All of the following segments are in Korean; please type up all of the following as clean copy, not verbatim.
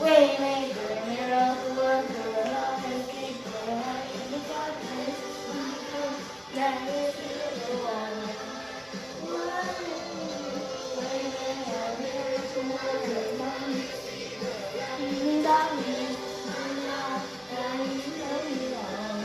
Waymaker, miracle worker, love keeper, light in the darkness, that is the one. Waymaker, miracle worker, love in the darkness, that is the one.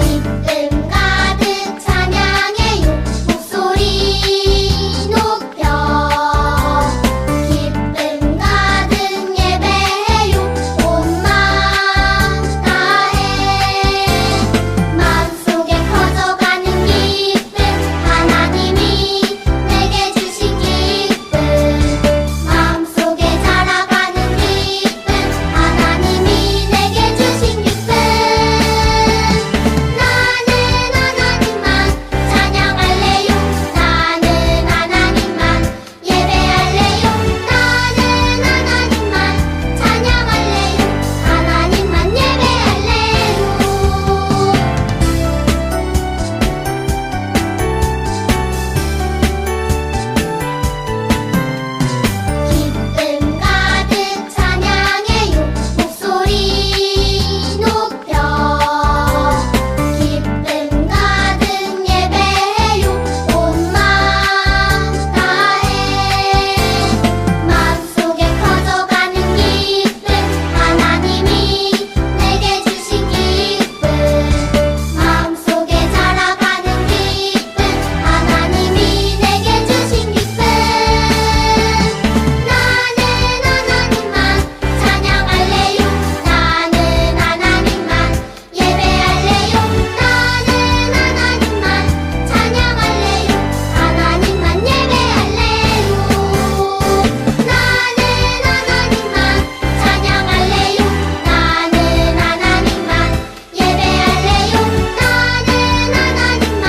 기쁨 가득 찬양해요 목소리 높여 기쁨 가득 예배해요 온 마음 다해 마음속에 커져가는 기쁨 하나님이 내게 주신 기쁨 마음속에 자라가는 기쁨 하나님이 내게 주신 기쁨 나는 하나님만 찬양할래요 나는 하나님만 예배할래요 나는 하나님만 찬양할래요 하나님만 예배할래요 기쁨 가득 찬양해요 목소리 높여 기쁨 가득 예배해요 온 마음 다해 마음속에 커져가는 기쁨 하나님이 내게 주신 기쁨 마음속에 자라가는 기쁨 하나님이 내게 주신 기쁨 나는 하나님만 찬양할래요 나는 하나님만 예배할래요 나는 하나님만 찬양할래요 하나님만 예배할래요 나는 하나님만 찬양할래요 나는 하나님만 예배할래요 나는 하나님만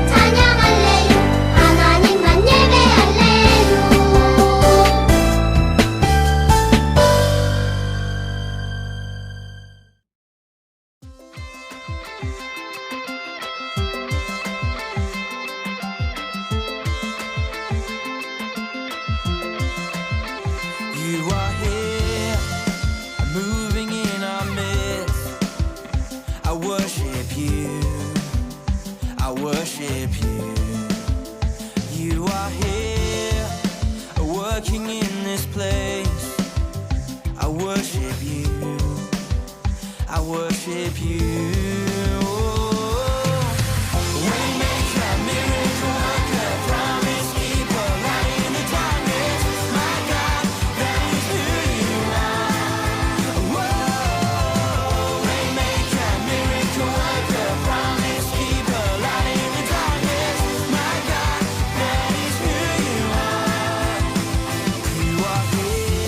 찬양할래요 하나님만 You are here, moving in our midst. I worship you, I worship you. You are here, working in this place. I worship you, I worship you. Waymaker, miracle worker, promise keeper, light in the darkness. My God, that is who you are. Whoa, waymaker, miracle worker, promise keeper, light in the darkness. My God, that is who you are. You are here.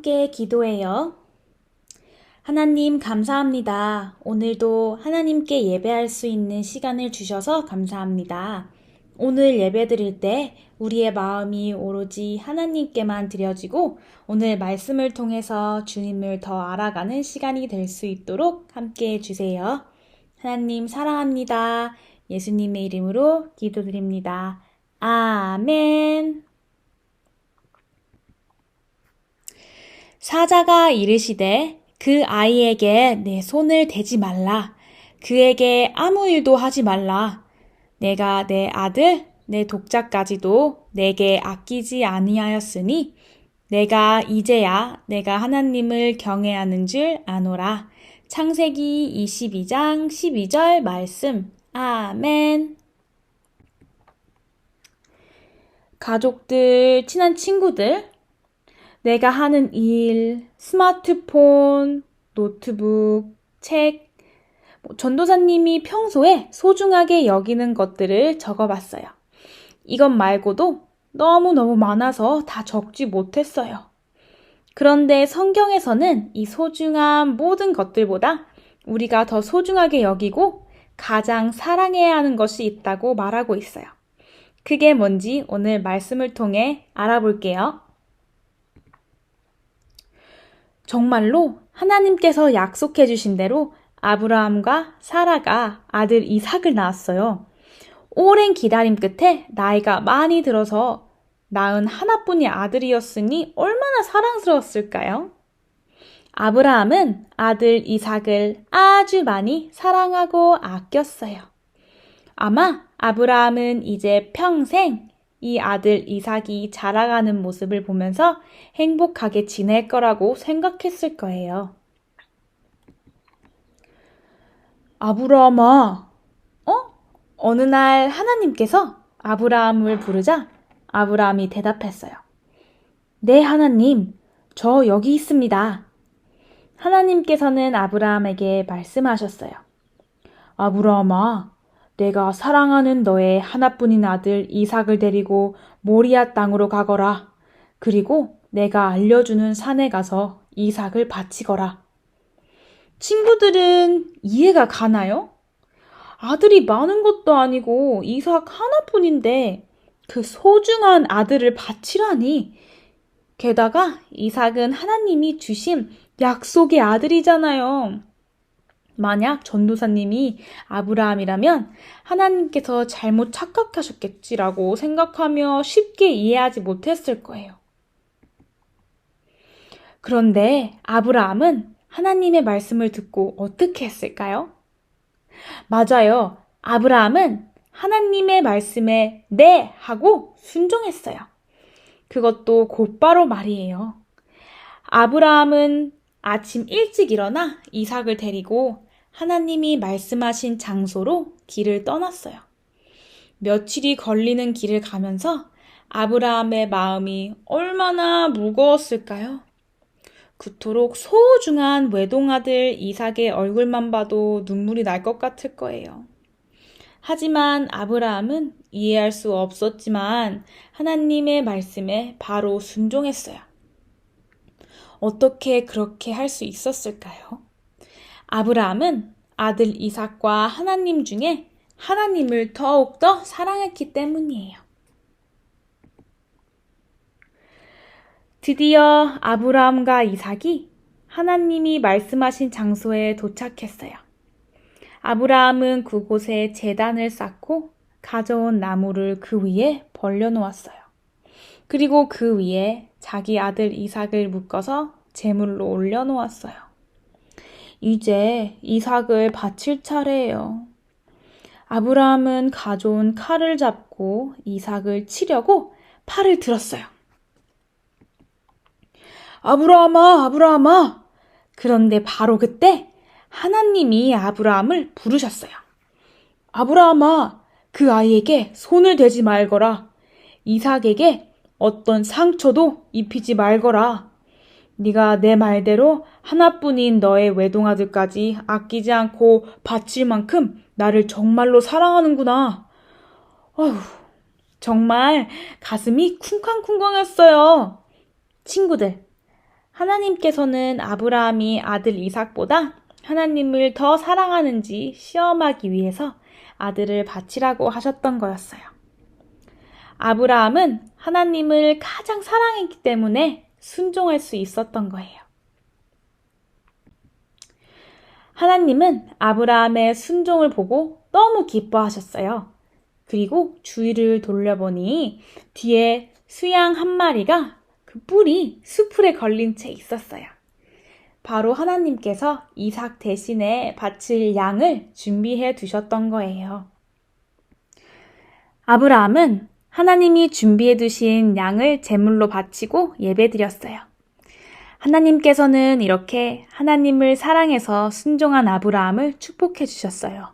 함께 기도해요. 하나님 감사합니다. 오늘도 하나님께 예배할 수 있는 시간을 주셔서 감사합니다. 오늘 예배드릴 때 우리의 마음이 오로지 하나님께만 드려지고 오늘 말씀을 통해서 주님을 더 알아가는 시간이 될 수 있도록 함께 해주세요. 하나님 사랑합니다. 예수님의 이름으로 기도드립니다. 아멘. 사자가 이르시되 그 아이에게 내 손을 대지 말라. 그에게 아무 일도 하지 말라. 내가 내 아들, 내 독자까지도 내게 아끼지 아니하였으니 내가 이제야 내가 하나님을 경외하는 줄 아노라. 창세기 22장 12절 말씀. 아멘. 가족들, 친한 친구들, 내가 하는 일, 스마트폰, 노트북, 책, 전도사님이 평소에 소중하게 여기는 것들을 적어봤어요. 이것 말고도 너무너무 많아서 다 적지 못했어요. 그런데 성경에서는 이 소중한 모든 것들보다 우리가 더 소중하게 여기고 가장 사랑해야 하는 것이 있다고 말하고 있어요. 그게 뭔지 오늘 말씀을 통해 알아볼게요. 정말로 하나님께서 약속해 주신 대로 아브라함과 사라가 아들 이삭을 낳았어요. 오랜 기다림 끝에 나이가 많이 들어서 낳은 하나뿐이 아들이었으니 얼마나 사랑스러웠을까요? 아브라함은 아들 이삭을 아주 많이 사랑하고 아꼈어요. 아마 아브라함은 이제 평생 이 아들 이삭이 자라가는 모습을 보면서 행복하게 지낼 거라고 생각했을 거예요. 아브라함아, 어느 날 하나님께서 아브라함을 부르자 아브라함이 대답했어요. 네, 하나님, 저 여기 있습니다. 하나님께서는 아브라함에게 말씀하셨어요. 아브라함아, 내가 사랑하는 너의 하나뿐인 아들 이삭을 데리고 모리아 땅으로 가거라. 그리고 내가 알려주는 산에 가서 이삭을 바치거라. 친구들은 이해가 가나요? 아들이 많은 것도 아니고 이삭 하나뿐인데 그 소중한 아들을 바치라니. 게다가 이삭은 하나님이 주신 약속의 아들이잖아요. 만약 전도사님이 아브라함이라면 하나님께서 잘못 착각하셨겠지라고 생각하며 쉽게 이해하지 못했을 거예요. 그런데 아브라함은 하나님의 말씀을 듣고 어떻게 했을까요? 맞아요. 아브라함은 하나님의 말씀에 네 하고 순종했어요. 그것도 곧바로 말이에요. 아브라함은 아침 일찍 일어나 이삭을 데리고 하나님이 말씀하신 장소로 길을 떠났어요. 며칠이 걸리는 길을 가면서 아브라함의 마음이 얼마나 무거웠을까요? 그토록 소중한 외동아들 이삭의 얼굴만 봐도 눈물이 날 것 같을 거예요. 하지만 아브라함은 이해할 수 없었지만 하나님의 말씀에 바로 순종했어요. 어떻게 그렇게 할 수 있었을까요? 아브라함은 아들 이삭과 하나님 중에 하나님을 더욱더 사랑했기 때문이에요. 드디어 아브라함과 이삭이 하나님이 말씀하신 장소에 도착했어요. 아브라함은 그곳에 제단을 쌓고 가져온 나무를 그 위에 벌려놓았어요. 그리고 그 위에 자기 아들 이삭을 묶어서 제물로 올려놓았어요. 이제 이삭을 바칠 차례예요. 아브라함은 가져온 칼을 잡고 이삭을 치려고 팔을 들었어요. 아브라함아, 아브라함아! 그런데 바로 그때 하나님이 아브라함을 부르셨어요. 아브라함아, 그 아이에게 손을 대지 말거라. 이삭에게 어떤 상처도 입히지 말거라. 네가 내 말대로 하나뿐인 너의 외동아들까지 아끼지 않고 바칠 만큼 나를 정말로 사랑하는구나. 어휴, 정말 가슴이 쿵쾅쿵쾅했어요. 친구들, 하나님께서는 아브라함이 아들 이삭보다 하나님을 더 사랑하는지 시험하기 위해서 아들을 바치라고 하셨던 거였어요. 아브라함은 하나님을 가장 사랑했기 때문에 순종할 수 있었던 거예요. 하나님은 아브라함의 순종을 보고 너무 기뻐하셨어요. 그리고 주위를 돌려보니 뒤에 수양 한 마리가 그 뿔이 수풀에 걸린 채 있었어요. 바로 하나님께서 이삭 대신에 바칠 양을 준비해 두셨던 거예요. 아브라함은 하나님이 준비해 두신 양을 제물로 바치고 예배드렸어요. 하나님께서는 이렇게 하나님을 사랑해서 순종한 아브라함을 축복해 주셨어요.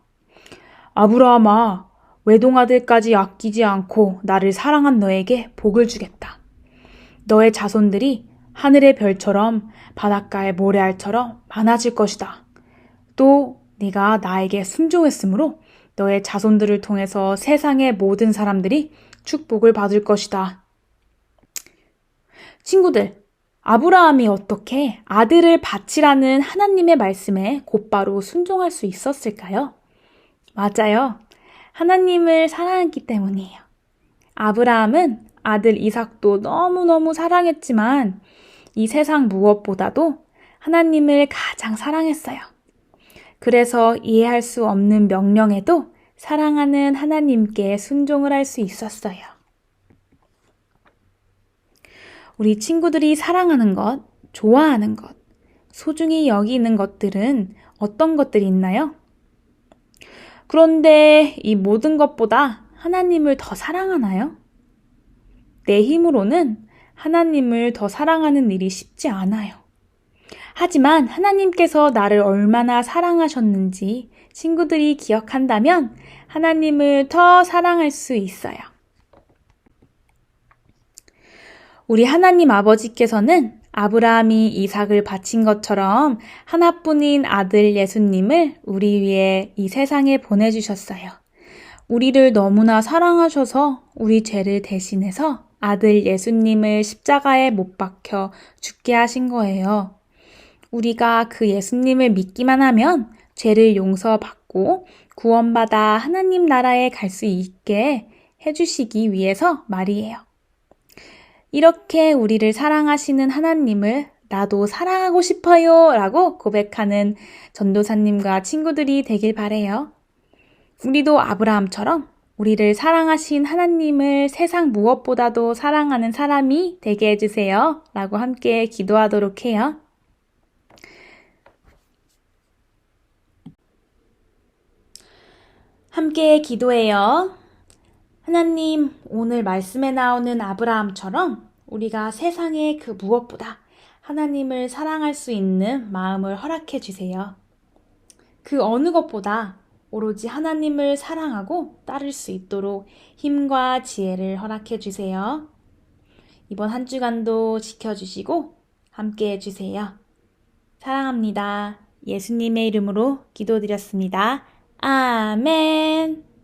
아브라함아, 외동아들까지 아끼지 않고 나를 사랑한 너에게 복을 주겠다. 너의 자손들이 하늘의 별처럼 바닷가의 모래알처럼 많아질 것이다. 또 네가 나에게 순종했으므로 너의 자손들을 통해서 세상의 모든 사람들이 축복을 받을 것이다. 친구들, 아브라함이 어떻게 아들을 바치라는 하나님의 말씀에 곧바로 순종할 수 있었을까요? 맞아요. 하나님을 사랑했기 때문이에요. 아브라함은 아들 이삭도 너무너무 사랑했지만 이 세상 무엇보다도 하나님을 가장 사랑했어요. 그래서 이해할 수 없는 명령에도 사랑하는 하나님께 순종을 할 수 있었어요. 우리 친구들이 사랑하는 것, 좋아하는 것, 소중히 여기는 것들은 어떤 것들이 있나요? 그런데 이 모든 것보다 하나님을 더 사랑하나요? 내 힘으로는 하나님을 더 사랑하는 일이 쉽지 않아요. 하지만 하나님께서 나를 얼마나 사랑하셨는지 친구들이 기억한다면 하나님을 더 사랑할 수 있어요. 우리 하나님 아버지께서는 아브라함이 이삭을 바친 것처럼 하나뿐인 아들 예수님을 우리 위해 이 세상에 보내주셨어요. 우리를 너무나 사랑하셔서 우리 죄를 대신해서 아들 예수님을 십자가에 못 박혀 죽게 하신 거예요. 우리가 그 예수님을 믿기만 하면 죄를 용서받고 구원받아 하나님 나라에 갈 수 있게 해주시기 위해서 말이에요. 이렇게 우리를 사랑하시는 하나님을 나도 사랑하고 싶어요 라고 고백하는 전도사님과 친구들이 되길 바래요. 우리도 아브라함처럼 우리를 사랑하신 하나님을 세상 무엇보다도 사랑하는 사람이 되게 해주세요 라고 함께 기도하도록 해요. 함께 기도해요. 하나님, 오늘 말씀에 나오는 아브라함처럼 우리가 세상의 그 무엇보다 하나님을 사랑할 수 있는 마음을 허락해 주세요. 그 어느 것보다 오로지 하나님을 사랑하고 따를 수 있도록 힘과 지혜를 허락해 주세요. 이번 한 주간도 지켜주시고 함께 해주세요. 사랑합니다. 예수님의 이름으로 기도드렸습니다. 아멘.